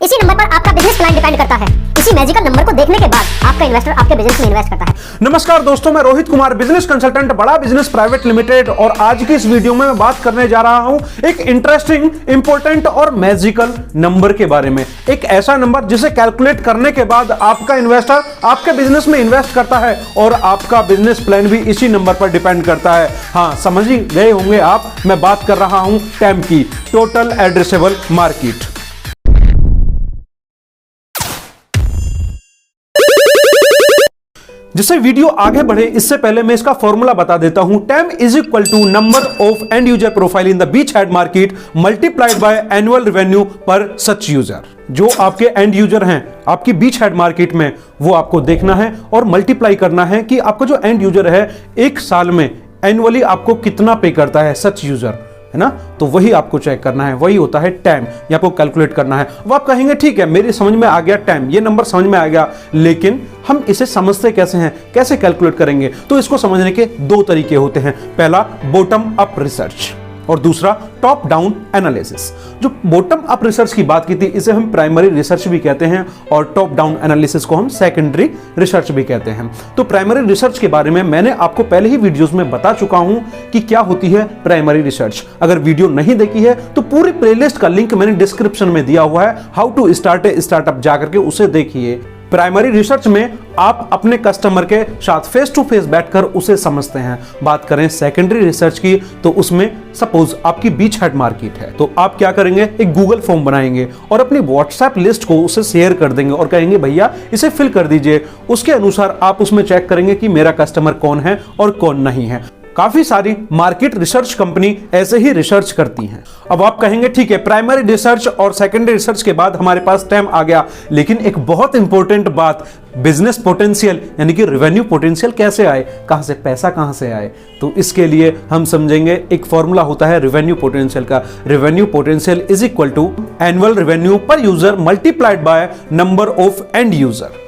इसी नंबर पर आपका बिजनेस प्लान डिपेंड करता है। इसी मैजिकल नंबर को देखने के बाद आपका इन्वेस्टर आपके बिजनेस में इन्वेस्ट करता है। नमस्कार दोस्तों, मैं रोहित कुमार, बिजनेस कंसल्टेंट, बड़ा बिजनेस प्राइवेट लिमिटेड, और आज की इस वीडियो में मैं बात करने जा रहा हूं एक इंटरेस्टिंग, इंपॉर्टेंट और मैजिकल नंबर के बारे में। एक ऐसा नंबर जिसे कैलकुलेट करने के बाद आपका इन्वेस्टर आपके बिजनेस में इन्वेस्ट करता है और आपका बिजनेस प्लान भी इसी नंबर पर डिपेंड करता है। हाँ, समझ ही गए होंगे आप, मैं बात कर रहा हूं टैम की, टोटल एड्रेसेबल मार्केट। जिससे वीडियो आगे बढ़े इससे पहले मैं इसका फॉर्मूला बता देता हूं। TAM is equal to number of end user profile in the beachhead market multiplied by annual revenue per such user. जो आपके एंड यूजर हैं आपकी बीचहेड मार्केट में, वो आपको देखना है और मल्टीप्लाई करना है कि आपका जो एंड यूजर है एक साल में एनुअली आपको कितना पे करता है, सच यूजर, है ना। तो वही आपको चेक करना है, वही होता है टैम, ये आपको कैलकुलेट करना है। अब आप कहेंगे ठीक है, मेरी समझ में आ गया टैम, ये नंबर समझ में आ गया, लेकिन हम इसे समझते कैसे हैं, कैसे कैलकुलेट करेंगे? तो इसको समझने के दो तरीके होते हैं। पहला बॉटम अप रिसर्च और दूसरा टॉप डाउन एनालिसिस। जो बॉटम अप रिसर्च की बात की थी इसे हम प्राइमरी रिसर्च भी कहते हैं और टॉप डाउन एनालिसिस को हम सेकेंडरी रिसर्च भी कहते हैं। तो प्राइमरी रिसर्च के बारे में मैंने आपको पहले ही वीडियोस में बता चुका हूं कि क्या होती है प्राइमरी रिसर्च। अगर वीडियो नहीं देखी है तो पूरी प्लेलिस्ट का लिंक मैंने डिस्क्रिप्शन में दिया हुआ है, how to start a startup, जाकर के उसे देखिए। प्राइमरी रिसर्च में आप अपने कस्टमर के साथ फेस टू फेस बैठकर उसे समझते हैं। बात करें सेकेंडरी रिसर्च की तो उसमें सपोज आपकी बीचहेड मार्केट है तो आप क्या करेंगे, एक गूगल फॉर्म बनाएंगे और अपनी व्हाट्सएप लिस्ट को उसे शेयर कर देंगे और कहेंगे भैया इसे फिल कर दीजिए। उसके अनुसार आप उसमें चेक करेंगे कि मेरा कस्टमर कौन है और कौन नहीं है। काफी सारी मार्केट रिसर्च कंपनी ऐसे ही रिसर्च करती हैं। अब आप कहेंगे ठीक है, प्राइमरी रिसर्च और सेकेंडरी रिसर्च के बाद हमारे पास टैम आ गया, लेकिन एक बहुत इंपॉर्टेंट बात, बिजनेस पोटेंशियल यानी कि रेवेन्यू पोटेंशियल कैसे आए, कहां से पैसा कहां से आए? तो इसके लिए हम समझेंगे एक फॉर्मूला होता है रेवेन्यू पोटेंशियल का। Revenue potential is equal to annual revenue per user multiplied by number of end user.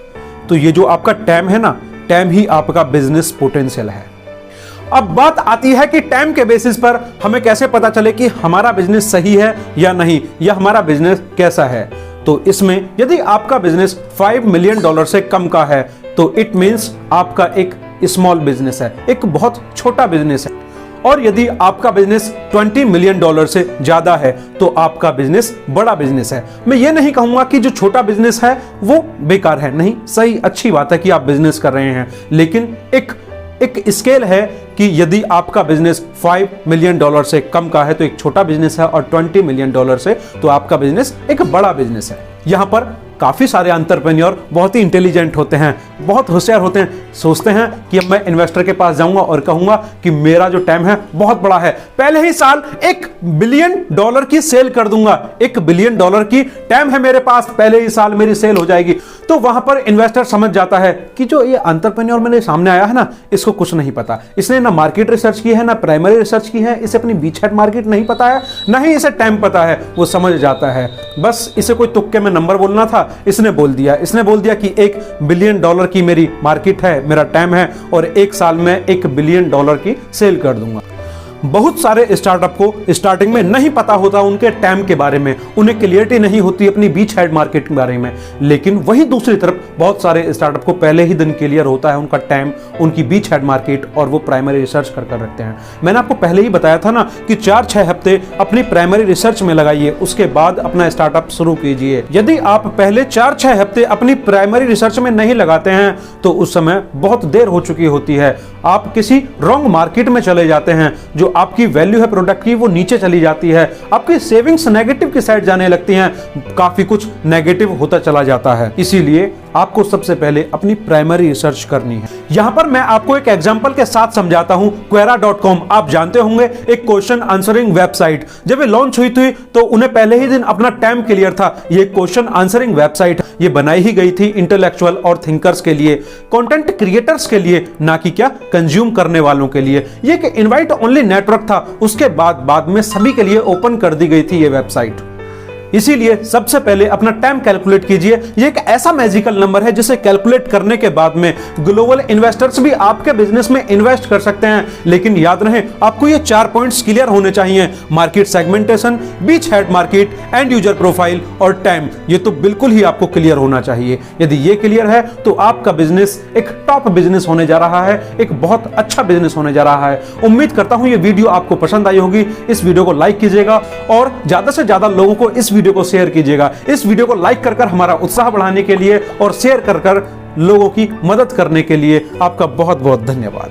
तो ये जो आपका टैम है ना, टैम ही आपका बिजनेस पोटेंशियल है। अब बात आती है कि टैम के बेसिस पर हमें कैसे पता चले कि हमारा बिजनेस सही है या नहीं, या हमारा बिजनेस कैसा है। तो इसमें यदि आपका बिजनेस $5 मिलियन से कम का है तो इट मींस आपका एक स्मॉल बिजनेस है, एक बहुत छोटा बिजनेस है। और यदि आपका बिजनेस $20 मिलियन से ज्यादा है तो आपका बिजनेस बड़ा बिजनेस है। मैं ये नहीं कहूंगा कि जो छोटा बिजनेस है वो बेकार है, नहीं, सही, अच्छी बात है कि आप बिजनेस कर रहे हैं, लेकिन एक स्केल है कि यदि आपका बिजनेस $5 मिलियन से कम का है तो एक छोटा बिजनेस है, और $20 मिलियन से तो आपका बिजनेस एक बड़ा बिजनेस है। यहां पर काफी सारे एंटरप्रेन्योर बहुत ही इंटेलिजेंट होते हैं, बहुत होशियार होते हैं, सोचते हैं कि अब मैं इन्वेस्टर के पास जाऊंगा और कहूंगा कि मेरा जो टैम है बहुत बड़ा है, पहले ही साल $1 बिलियन की सेल कर दूंगा, $1 बिलियन की टैम है मेरे पास, पहले ही साल मेरी सेल हो जाएगी। तो वहां पर इन्वेस्टर समझ जाता है कि जो ये एंटरप्रेन्योर मेरे सामने आया है ना, इसको कुछ नहीं पता, इसने ना मार्केट रिसर्च की है ना प्राइमरी रिसर्च की है, इसे अपनी बीचहेड मार्केट नहीं पता है, ना ही इसे टैम पता है। वो समझ जाता है बस इसे कोई तुक्के में नंबर बोलना था, इसने बोल दिया कि $1 बिलियन की मेरी मार्केट है, मेरा टैम है, और एक साल में $1 बिलियन की सेल कर दूंगा। बहुत सारे स्टार्टअप को स्टार्टिंग में नहीं पता होता उनके टैम के बारे में, उन्हें क्लियरिटी नहीं होती अपनी बीचहेड मार्केट के बारे में, लेकिन वही दूसरी तरफ बहुत सारे स्टार्टअप को पहले ही दिन क्लियर होता है उनका टैम, उनकी बीचहेड मार्केट, और वो प्राइमरी रिसर्च कर रखते हैं। मैंने आपको पहले ही बताया था ना कि 4-6 हफ्ते अपनी प्राइमरी रिसर्च में लगाइए, उसके बाद अपना स्टार्टअप शुरू कीजिए। यदि आप पहले 4-6 हफ्ते अपनी प्राइमरी रिसर्च में नहीं लगाते हैं तो उस समय बहुत देर हो चुकी होती है, आप किसी रॉन्ग मार्केट में चले जाते हैं, जो आपकी वैल्यू है प्रोडक्ट की वो नीचे चली जाती है, आपकी सेविंग्स नेगेटिव की साइड जाने लगती हैं, काफी कुछ नेगेटिव होता चला जाता है। इसीलिए आपको सबसे पहले अपनी प्राइमरी रिसर्च करनी है। यहां पर मैं आपको एक एग्जांपल के साथ समझाता हूं। quora.com आप जानते होंगे, एक क्वेश्चन आंसरिंग वेबसाइट। जब ये लॉन्च हुई थी तो उन्हें पहले ही दिन अपना टैम क्लियर था। ये क्वेश्चन आंसरिंग वेबसाइट ये बनाई ही गई थी इंटेलेक्चुअल और थिंकर्स के लिए, कंटेंट क्रिएटर्स के लिए, ना कि क्या कंज्यूम करने वालों के लिए। ये एक इनवाइट ओनली नेटवर्क था, उसके बाद में सभी के लिए ओपन कर दी गई थी ये वेबसाइट। इसीलिए सबसे पहले अपना टैम कैलकुलेट कीजिए। ये एक ऐसा मैजिकल नंबर है जिसे कैलकुलेट करने के बाद में ग्लोबल इन्वेस्टर्स भी आपके बिजनेस में इन्वेस्ट कर सकते हैं। लेकिन याद रहे, आपको ये 4 पॉइंट्स क्लियर होने चाहिए: market segmentation, beach head market, and user profile और टैम। ये तो बिल्कुल ही आपको क्लियर होना चाहिए। यदि ये क्लियर है तो आपका बिजनेस एक टॉप बिजनेस होने जा रहा है, एक बहुत अच्छा बिजनेस होने जा रहा है। उम्मीद करता हूं ये वीडियो आपको पसंद आई होगी। इस वीडियो को लाइक कीजिएगा और ज्यादा से ज्यादा लोगों को इस वीडियो को शेयर कीजिएगा। इस वीडियो को लाइक कर हमारा उत्साह बढ़ाने के लिए और शेयर कर लोगों की मदद करने के लिए आपका बहुत बहुत धन्यवाद।